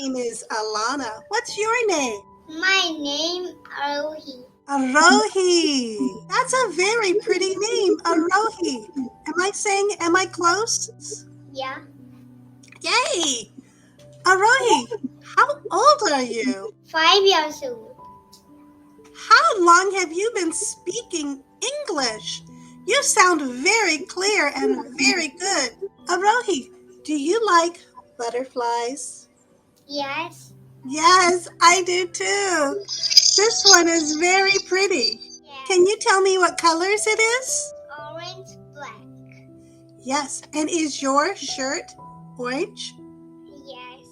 name is Alana. What's your name? My name Aarohi. Aarohi. That's a very pretty name, Aarohi. Am I close? Yeah. Yay! Aarohi, how old are you? 5 years old. How long have you been speaking English? You sound very clear and very good. Aarohi, do you like butterflies? Yes. Yes, I do too. This one is very pretty. Can you tell me what colors it is? Orange, black. Yes, and is your shirt orange? Yes.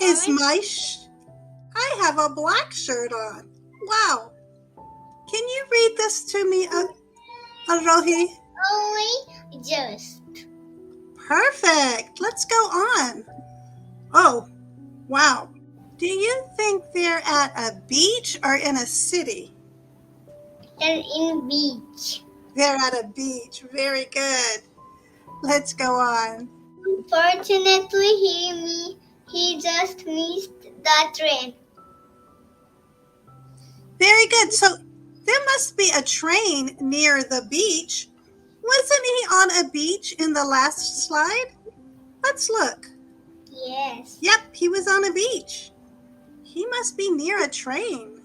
Is I have a black shirt on. Wow. Can you read this to me, Aarohi? Only just. Perfect. Let's go on. Oh, wow. Do you think they're at a beach or in a city? They're in beach. They're at a beach. Very good. Let's go on. Unfortunately, he just missed the train. Very good. So there must be a train near the beach. Wasn't he on a beach in the last slide? Let's look. Yes. Yep, he was on a beach. He must be near a train.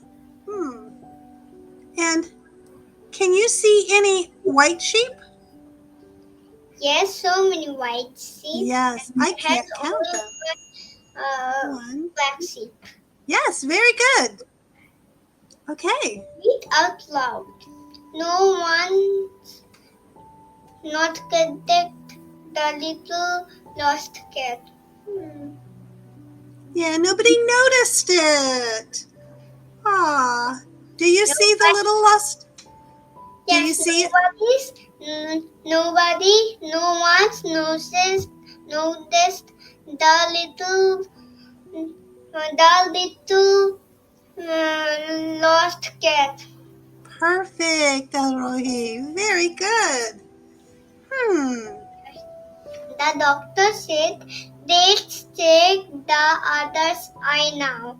And can you see any white sheep? Yes, so many white sheep. Yes, I can't count them. One. Black sheep. Yes, very good. Okay. Read out loud. No one not contact the little lost cat. Yeah, nobody noticed it. Ah, do you see the little lost? Yes, do you see it? Nobody, no one noticed the little lost cat. Perfect, Aarohi. Very good. The doctor said, let's take the other's eye now.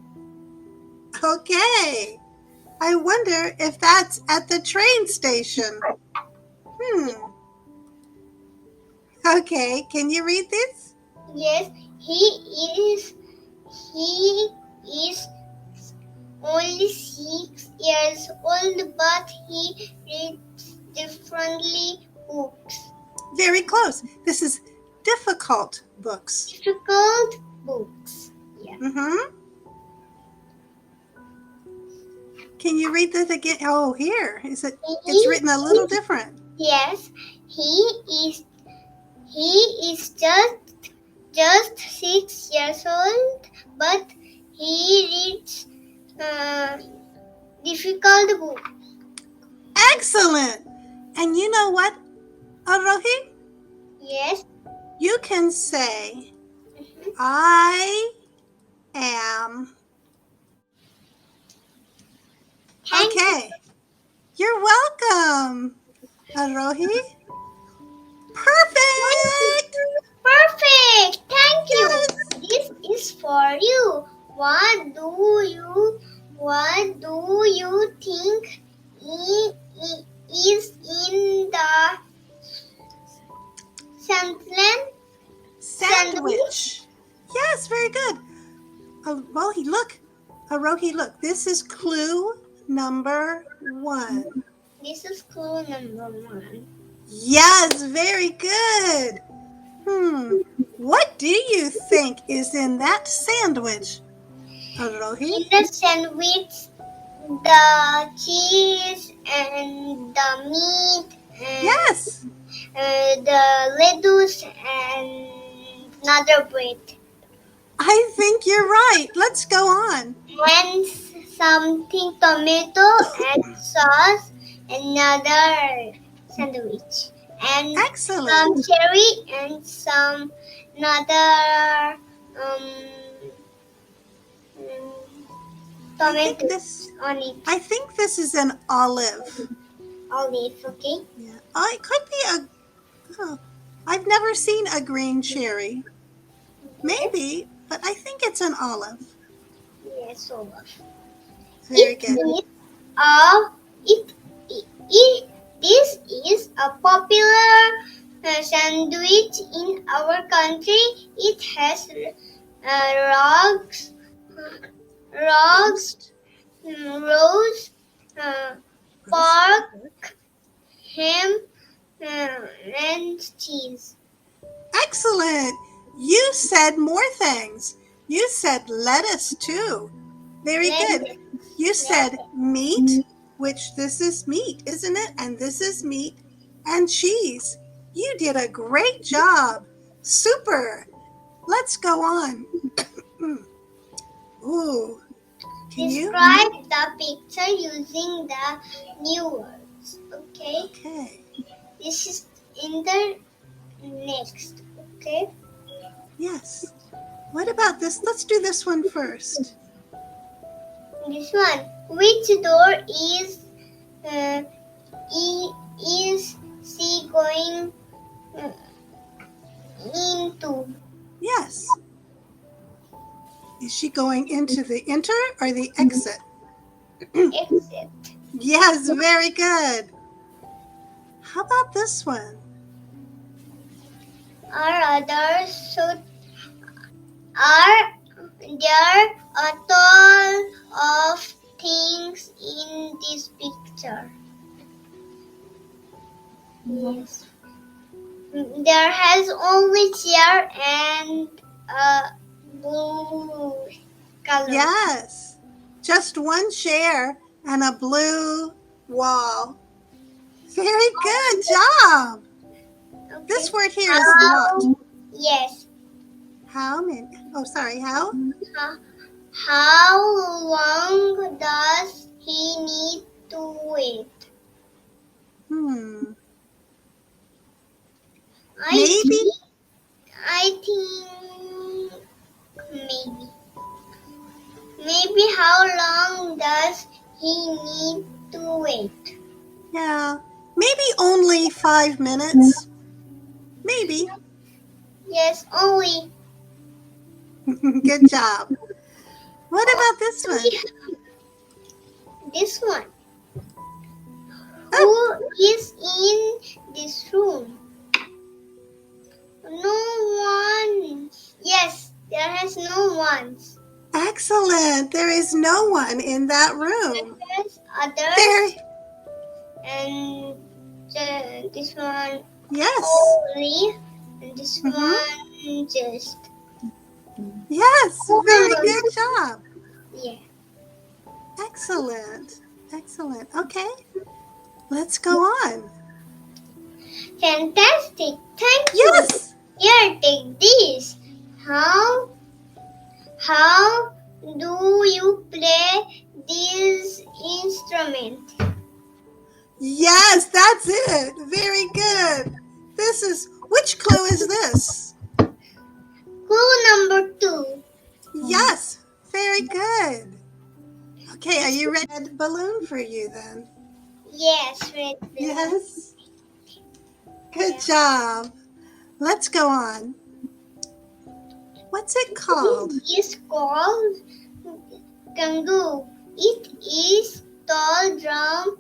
Okay. I wonder if that's at the train station. Okay, can you read this? Yes, he is only 6 years old, but he reads differently books. Very close. This is difficult books. Difficult books. Yeah. Can you read this again? Oh, here. It's written a little different. Yes, he is just 6 years old, but he reads difficult books. Excellent. And you know what, Aarohi? Yes. You can say, I am. Okay. You're welcome, Aarohi. Perfect. Perfect. Thank you. This is for you. What do you think is in the sandwich? Yes, very good. Well, look, Aarohi, look. This is clue number 1. This is clue number 1. Yes, very good. What do you think is in that sandwich, Aarohi? In the sandwich, the cheese and the meat and yes, the lettuce and another bread. I think you're right. Let's go on. And something tomato and sauce, another sandwich. And excellent. Some cherry and some another tomato on it. I think this is an olive. Olive, okay. Yeah. Oh, it could be I've never seen a green cherry. Maybe. but I think it's an olive. Yes, olive. Very It good. is a it, it this is a popular sandwich in our country. It has roast, roast, pork, ham, and cheese. Excellent. You said more things. You said lettuce too. Very good. You said meat, which this is meat, isn't it? And this is meat and cheese. You did a great job. Super. Let's go on. Ooh. Can you? Describe the picture using the new words. Okay. Okay. This is in the next. Okay. Yes. What about this? Let's do this one first. This one. Which door uh, is she going into? Yes. Is she going into the enter or the exit? Exit. Yes, very good. How about this one? Are there a ton of things in this picture? Yes. There has only chair and a blue color. Yes. Just one chair and a blue wall. Very good job. Okay. This word here is what? Yes. How many? Oh, sorry. How? How long does he need to wait? Maybe. I think maybe. Maybe how long does he need to wait? Yeah. Maybe only 5 minutes. Maybe. Yes, only. Good job. What about this one? This one. Oh. Who is in this room? No one. Yes, there has no one. Excellent. There is no one in that room. There's others. Very. And this one Yes. only. And this one just. Yes. Very good job. Yeah. Excellent. Excellent. Okay. Let's go on. Fantastic. Thank you. Yes. Here, take this. How do you play this instrument? Yes, that's it. Very good. This is, which clue is this? Clue number 2. Yes. Very good. Okay, are you ready? Red balloon for you then. Yes, red balloon. Yes. Good job. Let's go on. What's it called? It is called kangaroo. It is tall drum.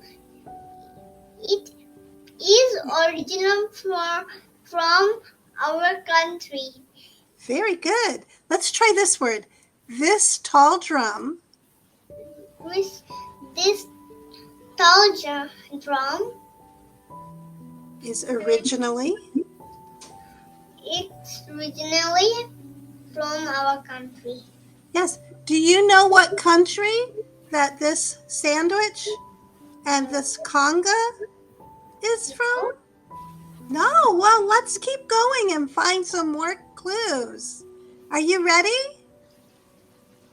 It is original from our country. Very good. Let's try this word. This tall drum. This tall drum Is originally. It's originally from our country. Yes. Do you know what country that this sandwich and this conga is from? No. Well, let's keep going and find some more clues. Are you ready?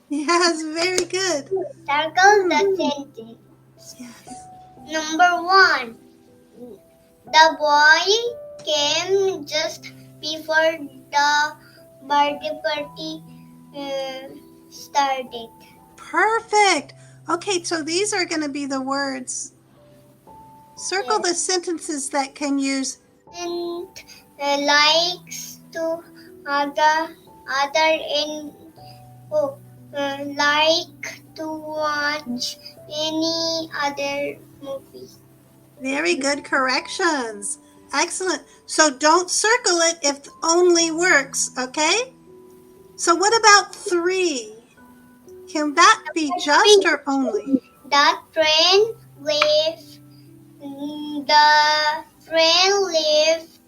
Yes, very good. Circle the sentence. Yes. Number 1. The boy came just before the birthday party started. Perfect. Okay, so these are going to be the words. Circle the sentences that can use And likes to other in Oh, like to watch any other movies. Very good corrections. Excellent. So don't circle it if only works, okay? So what about 3? Can that be just or only? The train left. The train left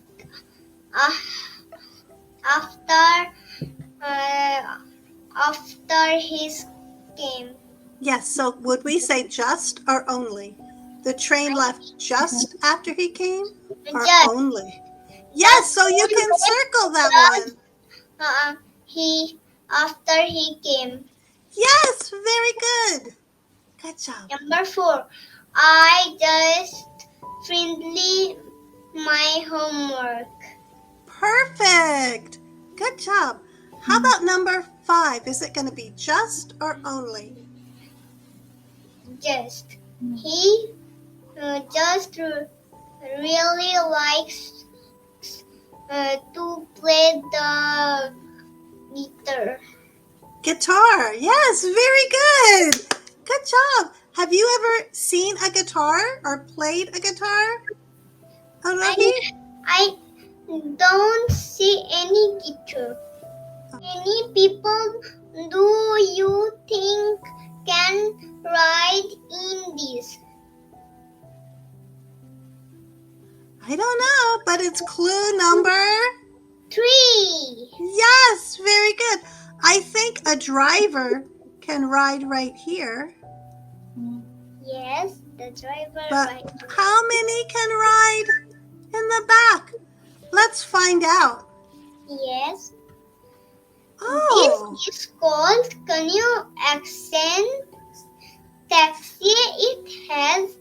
after after his came. Yes, so would we say just or only? The train left just after he came or Just only? Yes, so you can circle that one. he after he came. Yes, very good. Good job. Number 4. I just friendly my homework. Perfect. Good job. How about number 5? Is it going to be just or only? Just. He just really likes to play the guitar. Guitar. Yes, very good. Good job. Have you ever seen a guitar or played a guitar? Aarohi? I don't see any guitar. Many people do you think can ride in this? I don't know, but it's clue number 3. Yes, very good. I think a driver can ride right here. Yes, the driver But right. how many can ride in the back? Let's find out. Yes. Oh, This is called canoe accent taxi. It has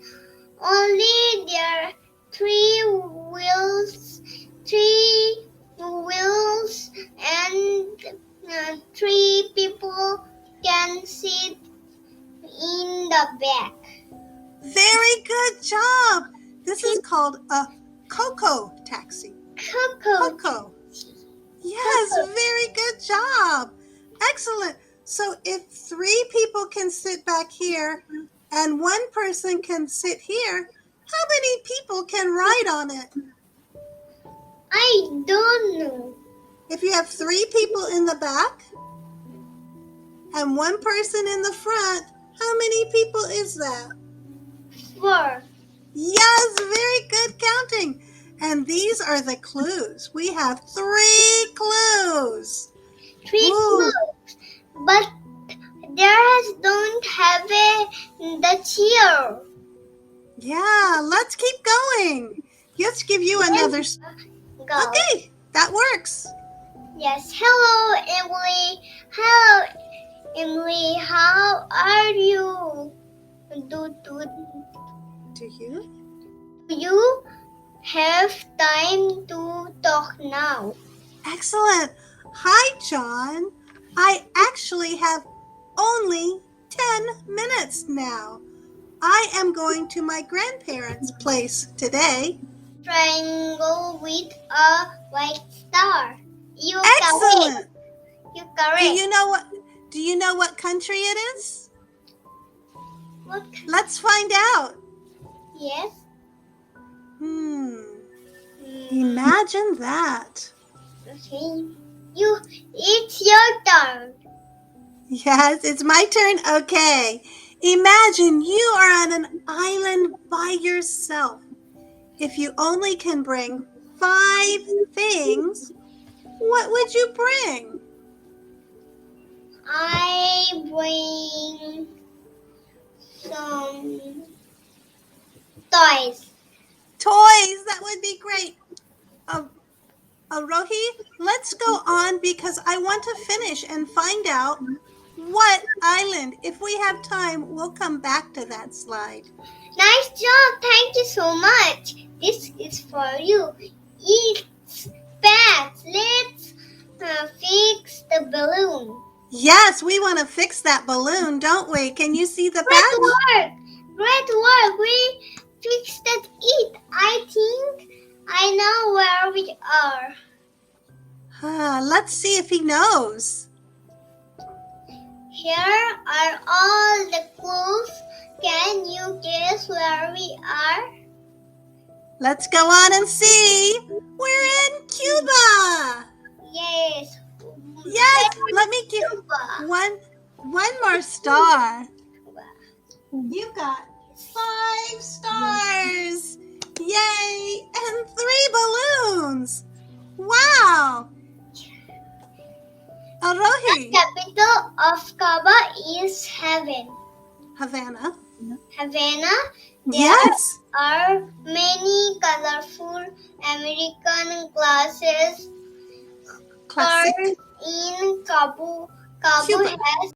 only there 3 wheels, and 3 people can sit in the back. very good job. This is called a Coco taxi. Coco. Yes, very good job. Excellent. So if 3 people can sit back here and 1 person can sit here, how many people can ride on it? I don't know. If you have 3 people in the back and 1 person in the front, how many people is that? 4. Yes, very good counting. And these are the clues. We have 3 clues. 3 Ooh. clues, but theirs don't have the chair. Yeah, let's keep going. Let's give you another. Go. Okay, that works. Yes. Hello, Emily. Hello, Emily. How are you? Do Do you? you have time to talk now? Excellent. Hi, John. I actually have only 10 minutes now. I am going to my grandparents' place today. Triangle with a white star. You Excellent. correct. Do you know what country it is? What? Let's find out. Yes. Imagine that. Okay. It's your turn. Yes, it's my turn. Okay. Imagine you are on an island by yourself. If you only can bring 5 things, what would you bring? I bring some toys. Toys, that would be great. Aarohi, let's go on because I want to finish and find out what island. If we have time, we'll come back to that slide. Nice job. Thank you so much. This is for you. It's packed. Let's fix the balloon. Yes, we want to fix that balloon, don't we? Can you see the badge? Great work. We fixed it. I think I know where we are. Let's see if he knows. Here are all the clues. Can you guess where we are? Let's go on and see. We're in Cuba. Yes. Yes, let me give Cuba. one more star. You got 5 stars. Yay! And 3 balloons. Wow. The Aarohi. capital of Cuba is Havana. Havana. There Yes. are many colorful American glasses. Classic. In Cebu Cuba. has